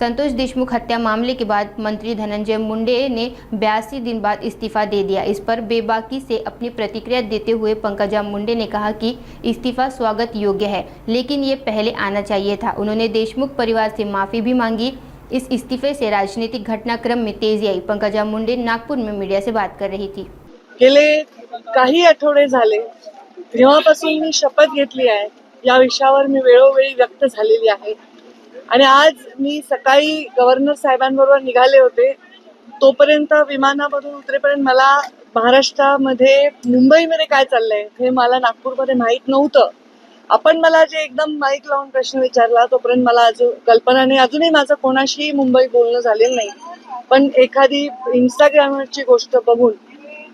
संतोष देशमुख हत्या मामले के बाद मंत्री धनंजय मुंडे ने 82 दिन बाद इस्तीफा दे दिया। इस पर बेबाकी से अपनी प्रतिक्रिया देते हुए पंकजा मुंडे ने कहा कि इस्तीफा स्वागत योग्य है, लेकिन ये पहले आना चाहिए था। उन्होंने देशमुख परिवार से माफ़ी भी मांगी। इस इस्तीफे से राजनीतिक घटनाक्रम में तेजी आई। पंकजा मुंडे नागपुर में मीडिया से बात कर रही थी। गेले काही आठवडे झाले जेव्हापासून मी शपथ घेतली आहे या विषयावर मी वेळोवेळी व्यक्त झालेली आहे आणि आज मी सकाळी गव्हर्नर साहेबांबरोबर निघाले होते. तोपर्यंत विमानामधून उतरेपर्यंत मला महाराष्ट्रामध्ये मुंबईमध्ये काय चाललंय हे मला नागपूरमध्ये माहीत नव्हतं. आपण मला जे एकदम माईक लावून प्रश्न विचारला तोपर्यंत मला अजून कल्पना नाही. अजूनही माझं कोणाशी मुंबईत बोलणं झालेलं नाही, पण एखादी इंस्टाग्रामवरची गोष्ट बघून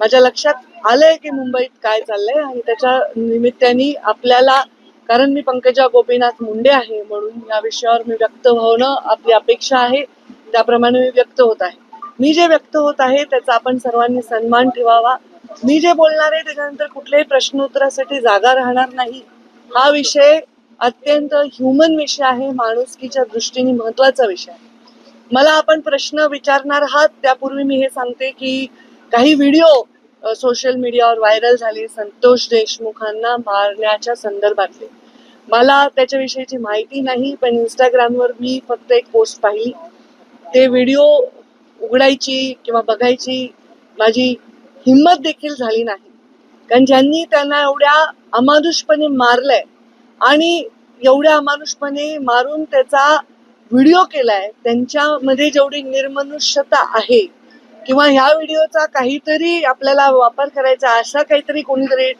माझ्या लक्षात आलंय की मुंबईत काय चाललंय आणि त्याच्या निमित्ताने आपल्याला, कारण मी पंकजा गोपीनाथ मुंडे आहे म्हणून या विषयावर मी व्यक्त होणं आपली अपेक्षा आहे, त्याप्रमाणे मी व्यक्त होत आहे. मी जे व्यक्त होत आहे त्याचा आपण सर्वांनी सन्मान ठेवावा. मी जे बोलणार आहे त्याच्यानंतर कुठल्याही प्रश्नोत्तरासाठी जागा राहणार नाही. हा विषय अत्यंत ह्युमन विषय आहे, माणुसकीच्या दृष्टीने महत्वाचा विषय आहे. मला आपण प्रश्न विचारणार आहात त्यापूर्वी मी हे सांगते की काही व्हिडिओ सोशल मीडियावर व्हायरल झाले संतोष देशमुखांना मारण्याच्या संदर्भातले. मला त्याच्याविषयीची माहिती नाही, पण इंस्टाग्रामवर मी फक्त एक पोस्ट पाहिली. ते व्हिडिओ उघडायची किंवा बघायची माझी हिंमत देखील झाली नाही, कारण ज्यांनी त्यांना एवढ्या अमानुषपणे मारलंय आणि एवढ्या अमानुषपणे मारून त्याचा व्हिडिओ केलाय त्यांच्यामध्ये जेवढी निर्मनुष्यता आहे किंवा ह्या व्हिडिओचा काहीतरी आपल्याला वापर करायचा असा काहीतरी कोणीतरी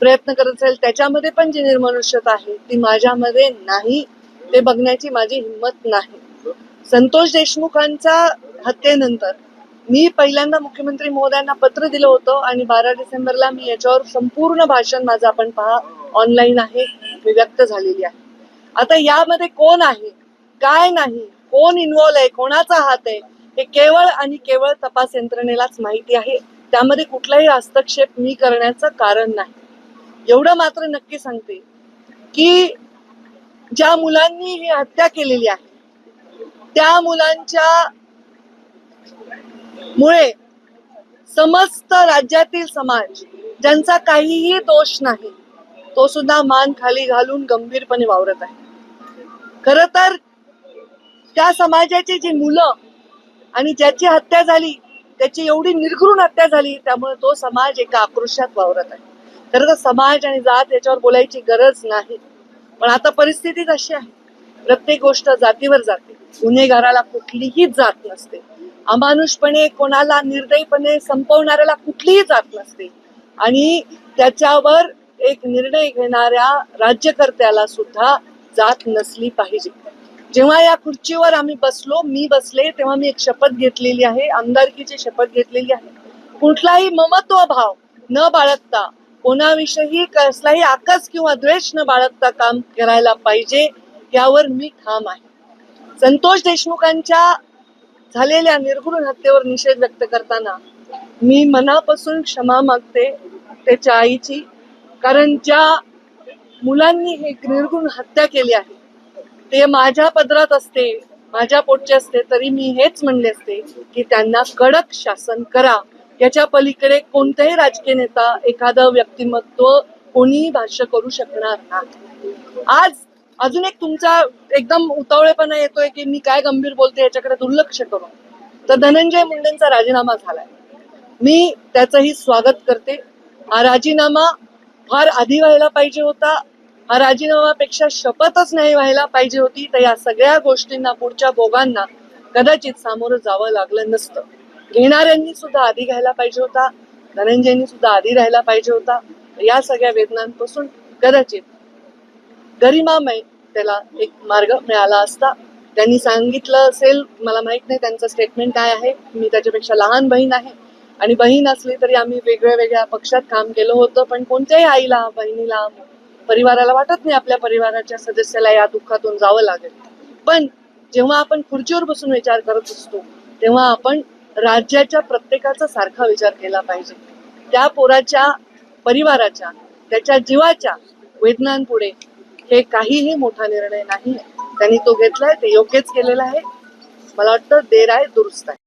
प्रयत्न करत असेल त्याच्यामध्ये पण जी निर्मनुष्यता आहे ती माझ्यामध्ये नाही. ते बघण्याची माझी हिंमत नाही. संतोष देशमुखांच्या हत्येनंतर मी पहिल्यांदा मुख्यमंत्री महोदयांना पत्र दिलं होतं आणि 12 डिसेंबरला मी याच्यावर संपूर्ण भाषण माझं आपण पहा ऑनलाईन आहे, मी व्यक्त झालेली आहे. आता यामध्ये कोण आहे काय नाही, कोण इन्व्हॉल्व आहे, कोणाचा हात आहे हे केवळ आणि केवळ तपास यंत्रणेलाच माहिती आहे. त्यामध्ये कुठलाही हस्तक्षेप मी करण्याचं कारण नाही. एवढं मात्र नक्की सांगते की ज्या मुलांनी ही हत्या केलेली आहे त्या मुलांच्या मुळे समस्त राज्यातील समाज ज्यांचा काहीही दोष नाही तो सुद्धा मान खाली घालून गंभीरपणे वावरत आहे. खरं तर त्या समाजाची जी मुलं आणि ज्याची हत्या झाली त्याची एवढी निर्घृण हत्या झाली त्यामुळे तो समाज एका आक्रोशात वावरत आहे. खरं तर समाज आणि जात याच्यावर बोलायची गरज नाही, पण आता परिस्थितीच अशी आहे. प्रत्येक गोष्ट जातीवर जाते. गुन्हेगाराला कुठलीही जात नसते. अमानुषपणे कोणाला निर्दयीपणे संपवणाऱ्याला कुठलीही जात नसते आणि त्याच्यावर एक निर्णय घेणाऱ्या राज्यकर्त्याला सुद्धा जात नसली पाहिजे. जेव्हा या खुर्चीवर आम्ही बसलो, मी बसले, तेव्हा मी एक शपथ घेतलेली आहे, आमदारकीची शपथ घेतलेली आहे. कुठलाही ममत्व भाव न बाळगता, कोणाविषयी कसलाही आकस किंवा द्वेष न बाळगता काम करायला पाहिजे यावर मी ठाम आहे. संतोष देशमुखांच्या झालेल्या निर्घृण हत्येवर निषेध व्यक्त करताना मी मनापासून क्षमा मागते त्याच्या आईची, कारण ज्या मुलांनी हे निर्घृण हत्या केली आहे ते माझ्या पदरात असते, माझ्या पोटचे असते तरी मी हेच म्हणले असते की त्यांना कडक शासन करा. याच्या पलीकडे कोणताही राजकीय नेता, एखादं व्यक्तिमत्व कोणीही भाष्य करू शकणार नाही. आज अजून एक तुमचा एकदम उतावळेपणा येतोय की मी काय गंभीर बोलते याच्याकडे दुर्लक्ष करून, तर धनंजय मुंडेंचा राजीनामा झालाय. मी त्याचंही स्वागत करते. हा राजीनामा फार आधी व्हायला पाहिजे होता. हा राजीनामापेक्षा शपथच नाही व्हायला पाहिजे होती. तर या सगळ्या गोष्टींना, पुढच्या भोगांना कदाचित सामोरं जावं लागलं नसतं. घेणाऱ्यांनी सुद्धा आधी घ्यायला पाहिजे होता, धनंजयनी सुद्धा आधी राहायला पाहिजे होता. या सगळ्या वेदनांपासून कदाचित गरिमामय त्याला एक मार्ग मिळाला असता. त्यांनी सांगितलं असेल, मला माहित नाही त्यांचं स्टेटमेंट काय आहे. मी त्याच्यापेक्षा लहान बहीण आहे आणि बहीण असली तरी आम्ही वेगळ्या वेगळ्या पक्षात काम केलं होतं, पण कोणत्याही आईला, बहिणीला, परिवाराला वाटत नाही आपल्या परिवाराच्या सदस्याला या दुःखातून जावं लागेल. पण जेव्हा आपण खुर्चीवर बसून विचार करत असतो तेव्हा आपण राज्याच्या प्रत्येकाचा सारखा विचार केला पाहिजे. त्या पोराच्या परिवाराच्या, त्याच्या जीवाच्या वेदनांपुढे हे काहीही मोठा निर्णय नाही. त्यांनी तो घेतलाय, ते योग्यच केलेला आहे. मला वाटतं देर आहे दुरुस्त आहे.